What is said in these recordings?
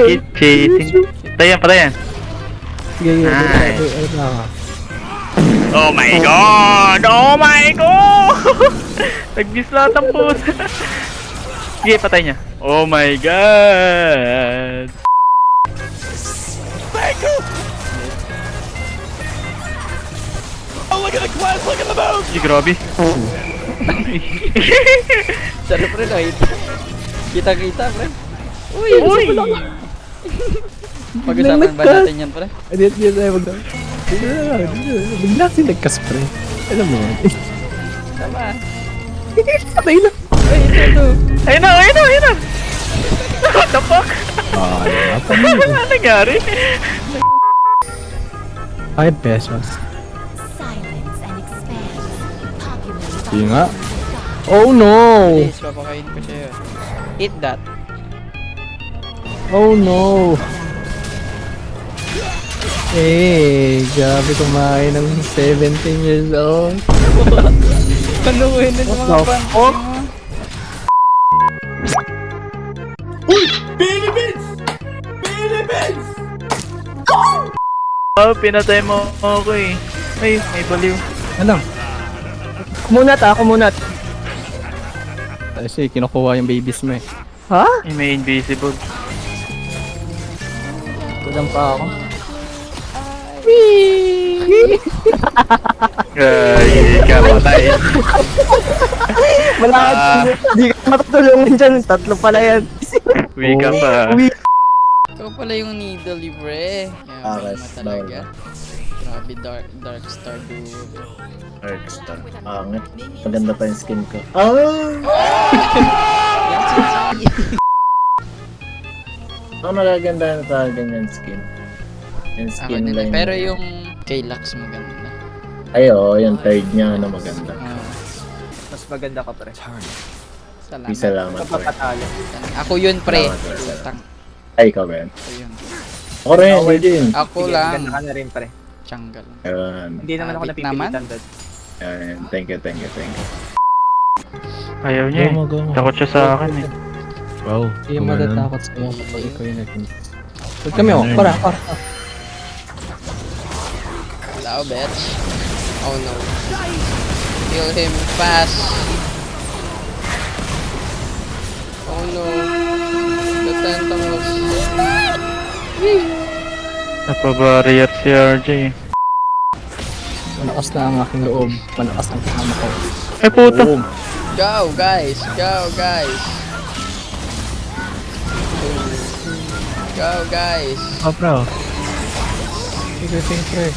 keep chasing. Patayan, patayan. Sige, yun. Nice. Ano? Oh my god! Oh my god! Nag-miss lahat ang puta. Sige, patay niya. Oh my god! Oh, look at the class, look at the move! Sige, grabe. Sana pre, nakita. Kita-kita pre. Uy! Uy! Pag-usapan ba natin yan pre? Hindi tayo mag- Bigla kasi nagka-spray. Alam mo yan. Tama. Patay na. Ay, ito. Ayun na, ayun na, ayun na! What the fuck? Ano nangyari? 5 pesos. Silence and expand. Popular Sige nga. Oh no! Please, papakain ko sa'yo. Eat that. Oh no! Eh, grabe kumain ng 17 years old. Panuhin din What mga the pan. fuck? Oh, pinatay mo ako eh. Ay, may baliw. Ano? Kumunat. Kasi kinukuha yung babies mo eh. Ha? Ay, may invisible. Kulang pa ako. Ay, kapatay. Wala ka, hindi ka matutulungan dyan. Tatlo pala yan. Uwi ka pa. Ikaw pala yung needle libre. Kaya mo talaga. Grabe, dark star duo. Darkstar. Angit. Maganda pa yung skin ko. Ah! Ang nagaganda na talaga ganyan skin. Yung skin line. Pero yung K-Lux maganda. Ay, oo. Yung third niya na maganda. Mas maganda ka pre. Salamat. Salamat. pre. Papatalo. Ako yun pre. Salamat, pre. Utang. Ay, ikaw ba yan? Ako yun. Ako rin, hindi din. Ako Sige, lang. maganda ka na rin pre. Tiyanggal. Ayan. Hindi naman ako Habit napipilitan doon. Ayan. Thank you. Ayaw niya eh. Takot siya sa akin eh. Wow. Hindi yung matatakot sa mga kapag ikaw yung naging. Huwag kami oh. Para. Hello, bitch. Oh no. Kill him fast. Oh no. The tentacles. Napabarrier si RJ. Malakas na ang aking loob. Malakas ang kasama ko. Ay puta! Go guys. Go guys. Go guys. Oh, bro. Sige, pre.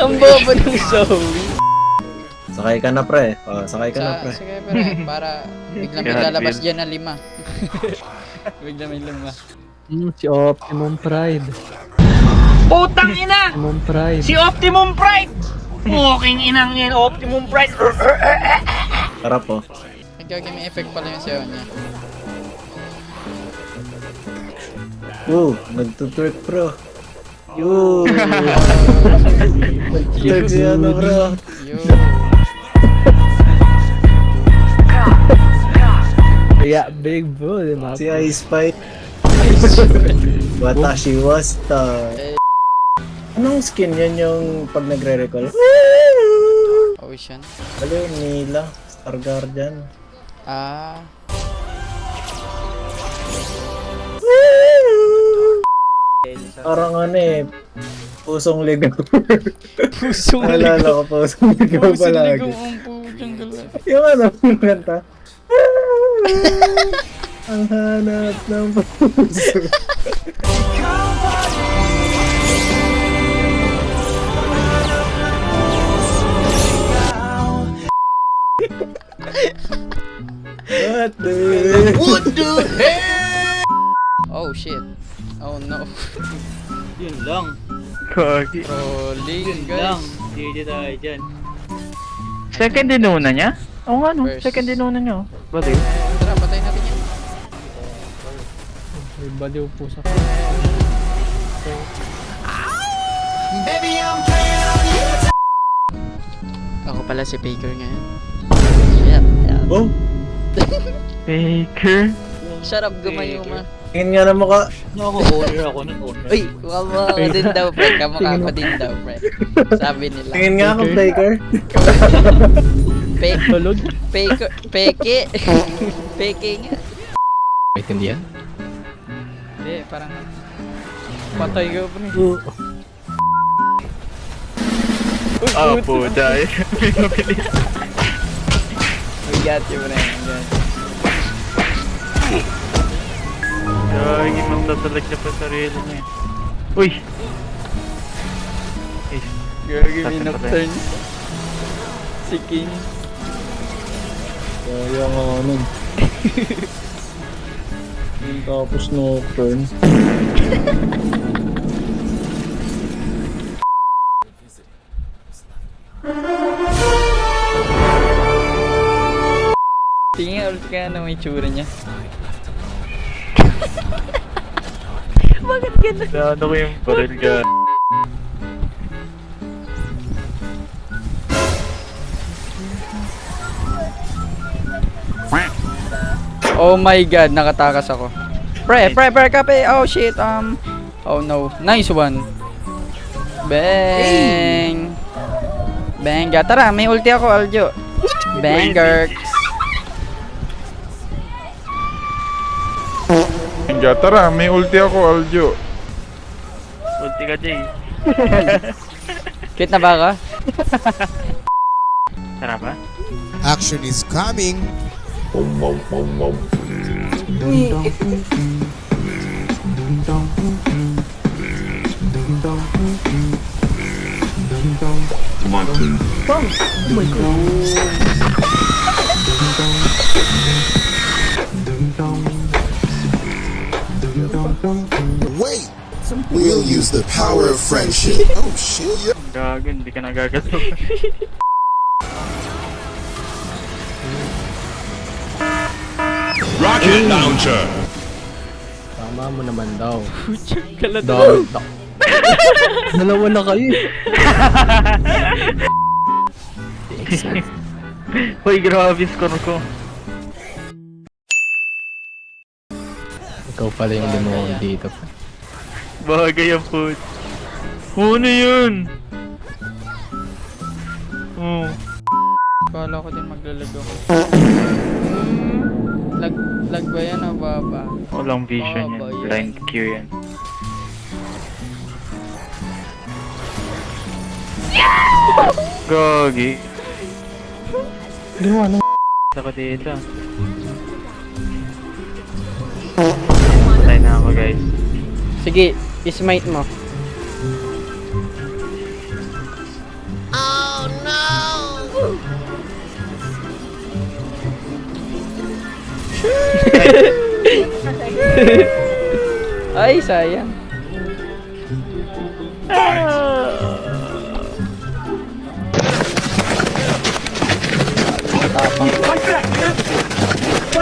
Ang bobo ng Zoe. Sakay ka na, pre. Oh, sakay ka na, pre. Sige pre. Para biglang may lalabas dyan na 5. Biglang may 5. Si Optimum Pride. Putang ina! Optimum Pride. Si Optimum Pride! Fucking inang yan, Optimum Pride! Tara po. Nagkagame effect pala yung sayo niya. Nagtutwerk, bro. Nagtutwerk si ano, bro. Yo. Yeah, big bro, di ba? Si I Spy. Watashi wasta. Anong skin yan yung pag nagre-recall? Ocean. Ano yung Nila? Star Guardian? Ah. Parang ano eh, pusong ligaw. Pusong Naalala ko, pusong ligaw palagi. ang putang gala. Yung ano, yung kanta. Ang hanap ng puso. What the hell? Oh shit. Oh no. Yun lang. Kagi. Rolling Lang. guys. Hindi tayo dyan. Second din una niya? Oo nga no, First. second din una niya. Oh. Baliw. Tara, patay natin yan. May baliw po sa Ako pala si Faker ngayon. Shit. Oh, Faker? Shut up, gumayuma. Tingin nga na mukha. Naka-owner ako ng owner. Uy, kamukha ka din daw, pre. Kamukha ko din daw, pre. Sabi nila. Tingin nga akong Faker. Tulog. Peke. Peke nga. Wait, hindi yan? Hindi, parang patay ka, pre. Oh, puta. Pinabilis. Magat yun, pre. Gagi, magdadalag niya pa sarili niya. Uy! Gagi, may Sakit pa nocturne. Si King. Kaya nga nun. Tapos Nocturne. Tingin nga ulit kaya na may tsura niya. Ano ko yung baril ka? Oh my god, nakatakas ako. Pre, kape. Oh shit, oh no. Nice one. Bang. Banga. Tara, may ulti ako, Aljo. Banger. Tara, may ulti ako, Aljo. Ulti ka, Jay. Kit na ba ka? Tara ba? Action is coming. Wait, we'll use the power of friendship. Oh shit. Gago, hindi ka nagagato. Rocket launcher. Tama mo naman daw. Kalad Dami. Dalawa na kayo eh. Uy, grabe score ko. Ikaw pala yung demonyo dito. Bagay ang put. Ano yun? Oh. Kala ko din maglalag ako. Lag ba yan o baba? Walang vision Baba yan. yan. Blind Q yan. Gagi. Ano? Ako dito. Patay na ako, guys. Sige, ismite mo. Ay, sayang.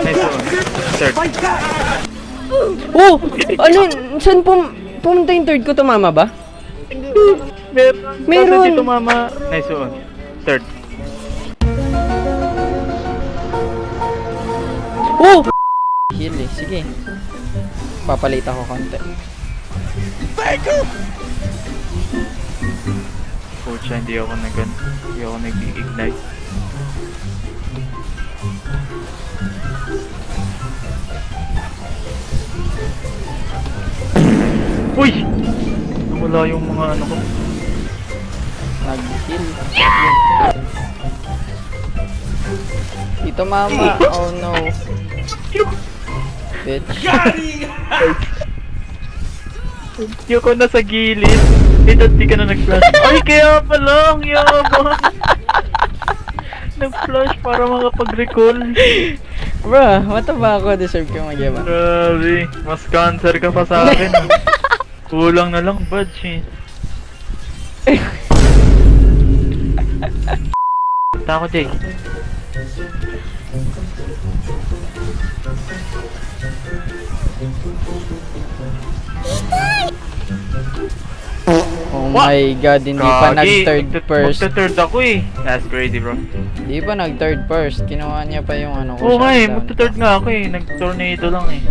Nice one. Third. Oh! Ano? Saan pumunta yung third ko? Tumama ba? Meron. Meron. Kasi dito, mama. Nice one. Third. Oh! Heal eh, sige. Papalit ako konti. Pucha, hindi ako nag-ignite. Uy! Wala yung mga ano ko. Nag-heal. Dito mama. Oh no. Bitch. Hindi ako nasa gilid. Di ka na nag-flash. Ay, kaya pala. Ang yabang. Nag-flash para makapag-recall. Bro, mataba ako. Deserve ko magyabang. Grabe. Mas cancer ka pa sa akin. Kulang na lang, badge eh. Punta ako, Jay. Oh my god, hindi pa nag-third person. Magta-third ako eh. That's crazy, bro. Di pa nag-third first. Kinuha niya pa yung ano ko. Oo nga eh, shutdown. magta-third nga ako eh. Nag-tornado lang eh.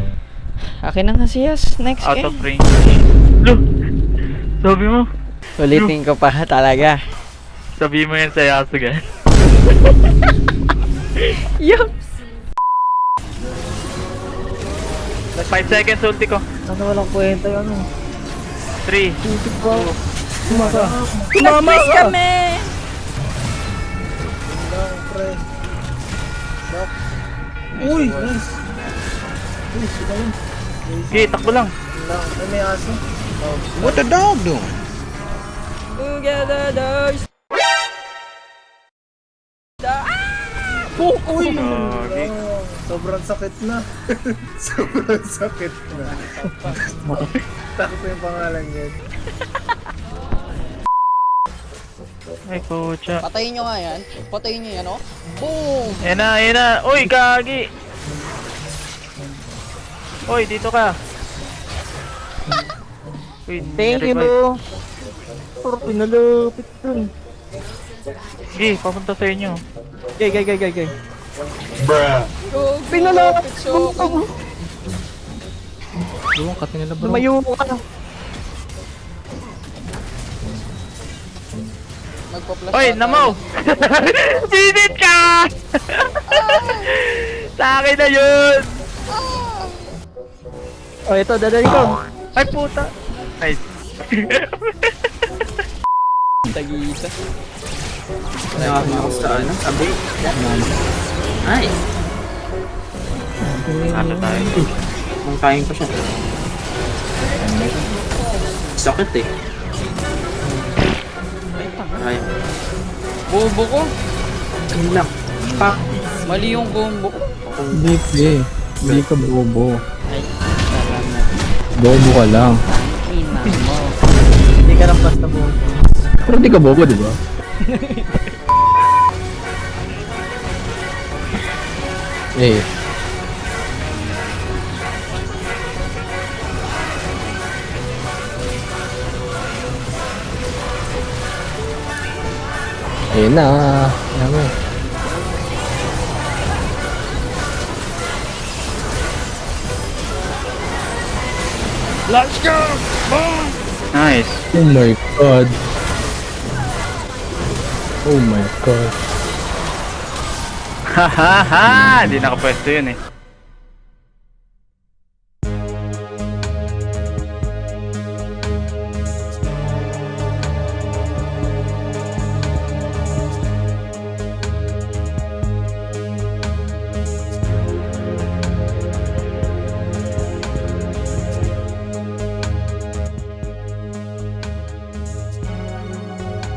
Akin na nga si Yas. Next Out game. of range. Look! Sabi mo, Ulitin ko pa talaga. sabi mo yan sa Yasuga. Yup! 5 seconds ulti ko. Ano walang kwenta yung ano? 3. Nag-miss kami! Lang, pre. Lock. Uy, nice. Uy, sila yun. Okay, takbo lang. Lang, may aso. Oh, What the dog doing? Together those. uy! Okay. Oh, sobrang sakit na. Sobrang sakit na. Takot yung pangalan yan. Ay, pucha. Patayin nyo nga yan. Patayin nyo yan, oh. Boom! Yan na, yan na. Uy, gagi! Uy, dito ka. Uy, Thank you, na-revive. bro. Pinalupit dun. Sige, papunta sa inyo. Gay. Pinalapit sa akin. Yung cut nila bro. Lumayo ka. Magpa-flash Uy, out namaw! Binit ka! Sa akin na yun! Oh, ito, dadali ko. Ay, puta! Nice. Tagisa. Ano tayo? Mangkain ko siya. Sakit eh. Bobo ko. Yun lang. Pak. Mali yung combo ko. Hindi pre. Hindi ka bobo. Ay, salamat. Bobo ka lang. Ina mo. Hindi ka lang basta mo. Pero hindi ka bobo, di ba? Eh. Ayun na. Ayan mo. Nice. Oh my god. Oh my god. Hahaha! Di nakapwesto yun eh.